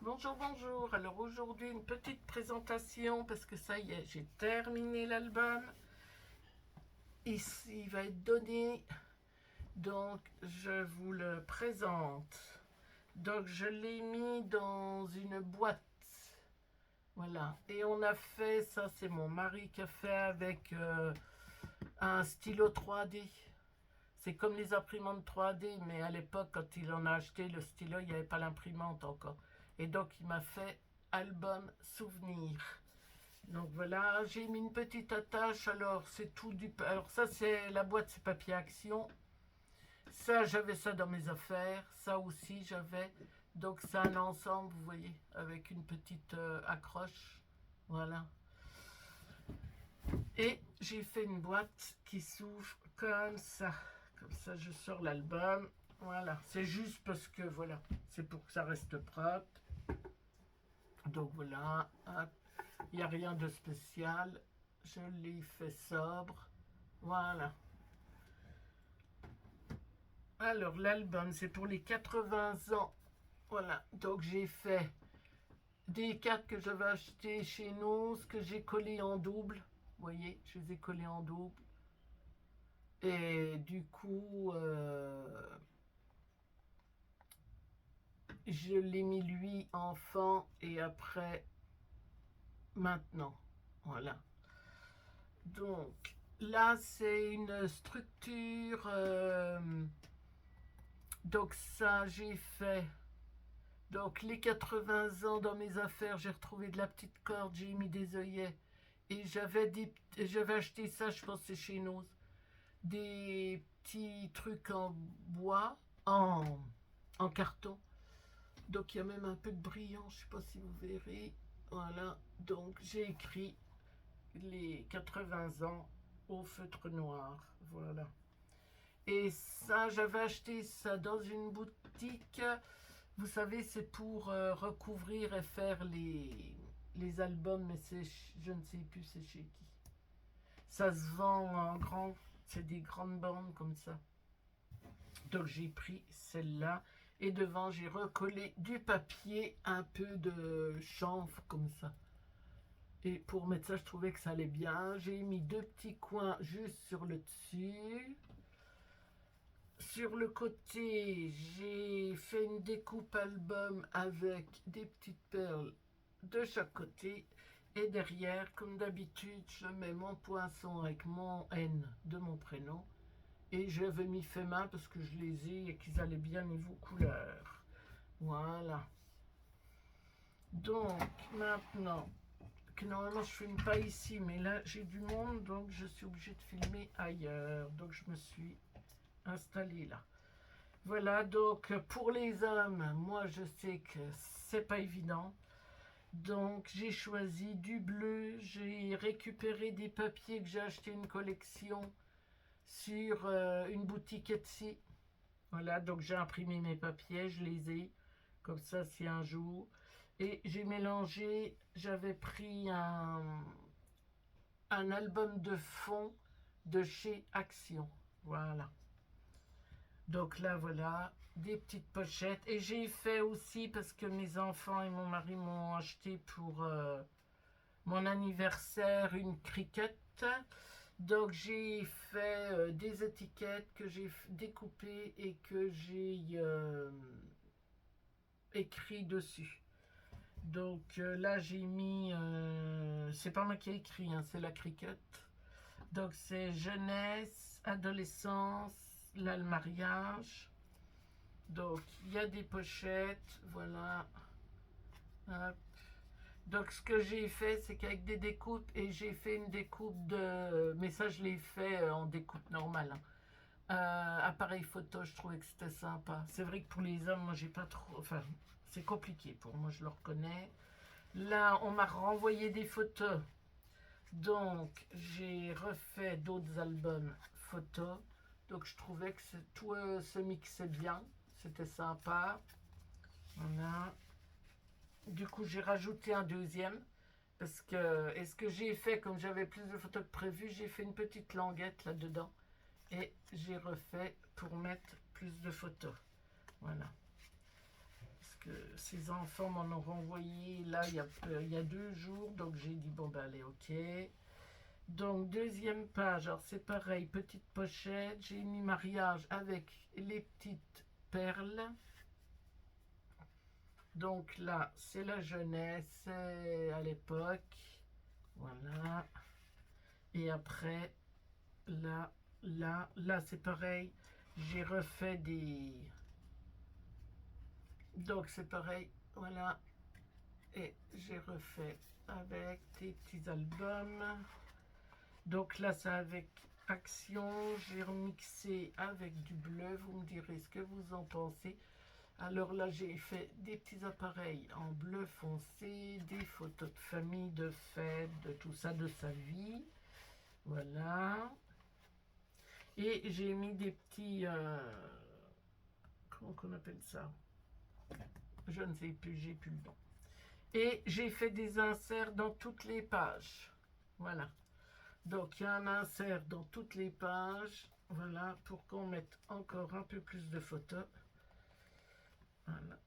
Bonjour, bonjour. Alors aujourd'hui, une petite présentation parce que ça y est, j'ai terminé l'album. Ici, il va être donné. Donc, je vous le présente. Donc, je l'ai mis dans une boîte. Voilà. Et on a fait, ça c'est mon mari qui a fait avec un stylo 3D. C'est comme les imprimantes 3D, mais à l'époque, quand il en a acheté le stylo, il n'y avait pas l'imprimante encore. Et donc, il m'a fait album souvenir. Donc voilà, j'ai mis une petite attache. Alors, c'est tout du... Alors ça, c'est la boîte, c'est papier action. Ça, j'avais ça dans mes affaires. Ça aussi, j'avais. Donc, c'est un ensemble, vous voyez, avec une petite accroche. Voilà. Et j'ai fait une boîte qui s'ouvre comme ça. Comme ça, je sors l'album. Voilà. C'est juste parce que, voilà, c'est pour que ça reste propre. Donc voilà. Il n'y a rien de spécial. Je l'ai fait sobre. Voilà. Alors, l'album, c'est pour les 80 ans. Voilà. Donc, j'ai fait des cartes que j'avais achetées chez nous, ce que j'ai collé en double. Vous voyez, je les ai collés en double. Et du coup, je l'ai mis lui enfant et après maintenant. Voilà. Donc là, c'est une structure. Donc ça, j'ai fait. Donc les 80 ans dans mes affaires, j'ai retrouvé de la petite corde, j'ai mis des œillets. Et j'avais acheté ça, je pense que c'est chez nous. Des petits trucs en bois, en carton. Donc il y a même un peu de brillant, je ne sais pas si vous verrez. Voilà, donc j'ai écrit les 80 ans au feutre noir. Voilà. Et ça, j'avais acheté ça dans une boutique. Vous savez, c'est pour recouvrir et faire les albums, mais je ne sais plus c'est chez qui. Ça se vend en grand, c'est des grandes bandes comme ça. Donc j'ai pris celle-là et devant j'ai recollé du papier, un peu de chanvre comme ça. Et pour mettre ça, je trouvais que ça allait bien. J'ai mis deux petits coins juste sur le dessus. Sur le côté, j'ai fait une découpe album avec des petites perles de chaque côté. Et derrière, comme d'habitude, je mets mon poinçon avec mon N de mon prénom. Et je l'avais mis fait main parce que je les ai et qu'ils allaient bien niveau couleur. Voilà. Donc, maintenant, que normalement je ne filme pas ici, mais là j'ai du monde, donc je suis obligée de filmer ailleurs. Donc je me suis installée là. Voilà, donc pour les hommes, moi je sais que c'est pas évident. Donc j'ai choisi du bleu, j'ai récupéré des papiers que j'ai acheté une collection sur une boutique Etsy. Voilà, donc j'ai imprimé mes papiers, je les ai, comme ça si un jour. Et j'ai mélangé, j'avais pris un album de fond de chez Action. Voilà. Donc là, voilà, des petites pochettes. Et j'ai fait aussi, parce que mes enfants et mon mari m'ont acheté pour mon anniversaire, une cricket. Donc j'ai fait des étiquettes que j'ai découpées et que j'ai écrit dessus. Donc là j'ai mis, c'est pas moi qui ai écrit, hein, c'est la cricket. Donc c'est jeunesse, adolescence, là le mariage. Donc il y a des pochettes, voilà. Hop. Donc ce que j'ai fait, c'est qu'avec des découpes, et j'ai fait une découpe de... Mais ça je l'ai fait en découpe normale, hein. Appareil photo, je trouvais que c'était sympa. C'est vrai que pour les hommes, moi j'ai pas trop... Enfin, c'est compliqué pour moi, je le reconnais. Là, on m'a renvoyé des photos. Donc, j'ai refait d'autres albums photos. Donc, je trouvais que tout se mixait bien. C'était sympa. Voilà. Du coup, j'ai rajouté un deuxième. Parce que, et ce que j'ai fait, comme j'avais plus de photos que prévu, j'ai fait une petite languette là-dedans. Et j'ai refait pour mettre plus de photos. Voilà. que ses enfants m'en ont renvoyé là il y a 2 jours, donc j'ai dit bon ben allez, ok. Donc deuxième page, alors c'est pareil, petite pochette, j'ai mis mariage avec les petites perles. Donc là c'est la jeunesse à l'époque, voilà. Et après là c'est pareil, j'ai refait des... Donc c'est pareil, voilà. Et j'ai refait avec des petits albums. Donc là c'est avec Action, j'ai remixé avec du bleu, vous me direz ce que vous en pensez. Alors là j'ai fait des petits appareils en bleu foncé, des photos de famille, de fêtes, de tout ça, de sa vie, voilà. Et j'ai mis des petits, comment qu'on appelle ça, je ne sais plus, j'ai plus le nom. Et j'ai fait des inserts dans toutes les pages, voilà. Donc il y a un insert dans toutes les pages, voilà, pour qu'on mette encore un peu plus de photos. Voilà.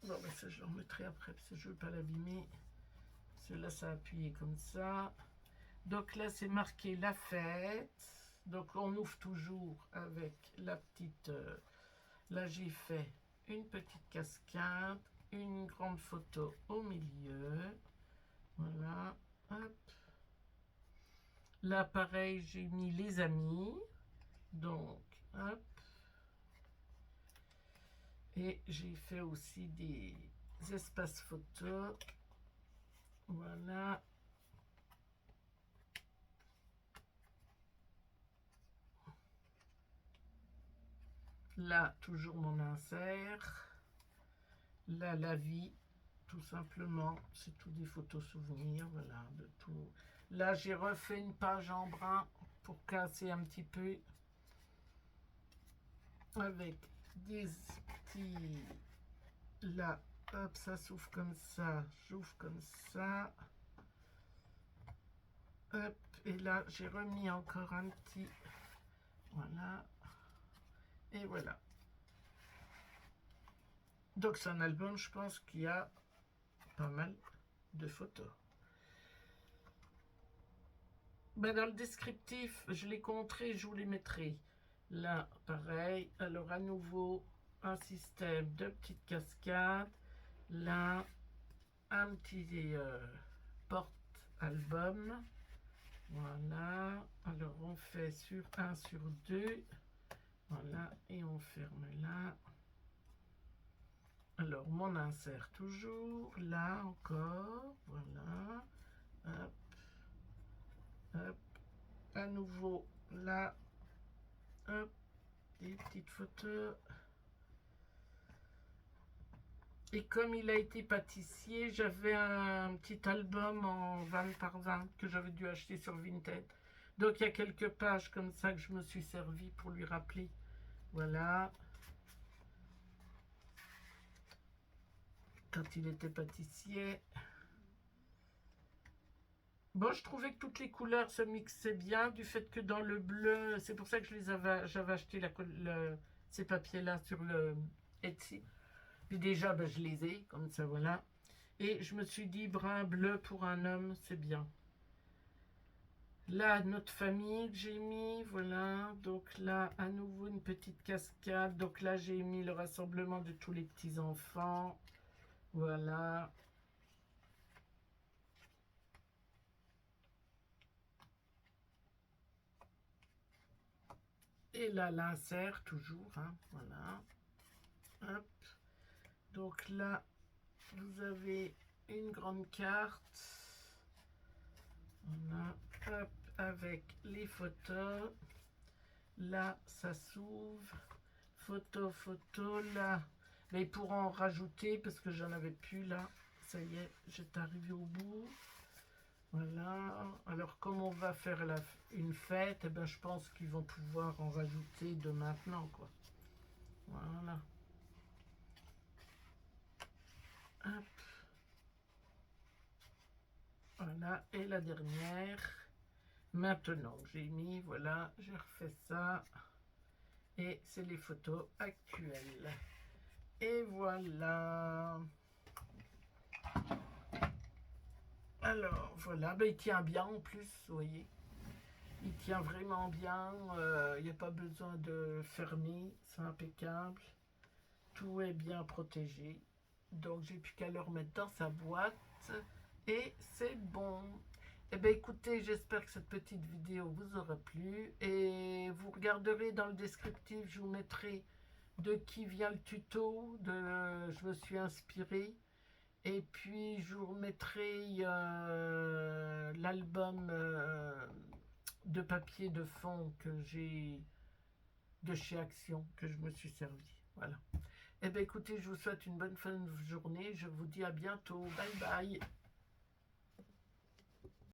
Bon, ben ça je le remettrai après parce que je ne veux pas l'abîmer. Celui-là ça a appuyé comme ça. Donc là c'est marqué la fête. Donc on ouvre toujours avec la petite... là j'ai fait une petite cascade, une grande photo au milieu. Voilà. Hop. Là pareil j'ai mis les amis. Donc hop. Et j'ai fait aussi des espaces photos. Voilà. Là, toujours mon insert. Là, la vie, tout simplement. C'est tout des photos souvenirs, voilà, de tout. Là, j'ai refait une page en brun pour casser un petit peu. Avec des petits... Là, hop, ça s'ouvre comme ça. J'ouvre comme ça. Hop, et là, j'ai remis encore un petit... Voilà. Et voilà. Donc c'est un album, je pense qu'il y a pas mal de photos. Ben, dans le descriptif, je les compterai, je vous les mettrai. Là, pareil. Alors à nouveau, un système de petites cascades. Là, un petit porte-album. Voilà. Alors on fait sur 1 sur 2. Voilà. Et on ferme là. Alors, mon insert toujours, là encore, voilà, hop, hop, à nouveau, là, hop, des petites photos. Et comme il a été pâtissier, j'avais un petit album en 20 par 20 que j'avais dû acheter sur Vinted. Donc, il y a quelques pages comme ça que je me suis servi pour lui rappeler, voilà. Quand il était pâtissier. Bon, je trouvais que toutes les couleurs se mixaient bien, du fait que dans le bleu, c'est pour ça que j'avais acheté ces papiers-là sur le Etsy. Puis déjà, ben, je les ai, comme ça, voilà. Et je me suis dit, brun bleu pour un homme, c'est bien. Là, notre famille que j'ai mis, voilà. Donc là, à nouveau, une petite cascade. Donc là, j'ai mis le rassemblement de tous les petits-enfants. Voilà. Et là, l'insert, toujours, hein, voilà. Hop. Donc là, vous avez une grande carte. Voilà, hop, avec les photos. Là, ça s'ouvre. Photo, photo, là. Mais ils pourront en rajouter parce que j'en avais plus là. Ça y est, j'étais arrivé au bout. Voilà. Alors, comme on va faire une fête, eh ben, je pense qu'ils vont pouvoir en rajouter de maintenant, quoi. Voilà. Hop. Voilà. Et la dernière. Maintenant, j'ai mis, voilà, j'ai refait ça. Et c'est les photos actuelles. Et voilà. Alors, voilà. Ben, il tient bien en plus, vous voyez. Il tient vraiment bien. Il n'y a pas besoin de fermer. C'est impeccable. Tout est bien protégé. Donc, j'ai plus qu'à le remettre dans sa boîte. Et c'est bon. Eh bien, écoutez, j'espère que cette petite vidéo vous aura plu. Et vous regarderez dans le descriptif, je vous mettrai de qui vient le tuto. Je me suis inspirée. Et puis, je vous remettrai l'album de papier de fond que j'ai de chez Action, que je me suis servi. Voilà. Eh bien, écoutez, je vous souhaite une bonne fin de journée. Je vous dis à bientôt. Bye bye.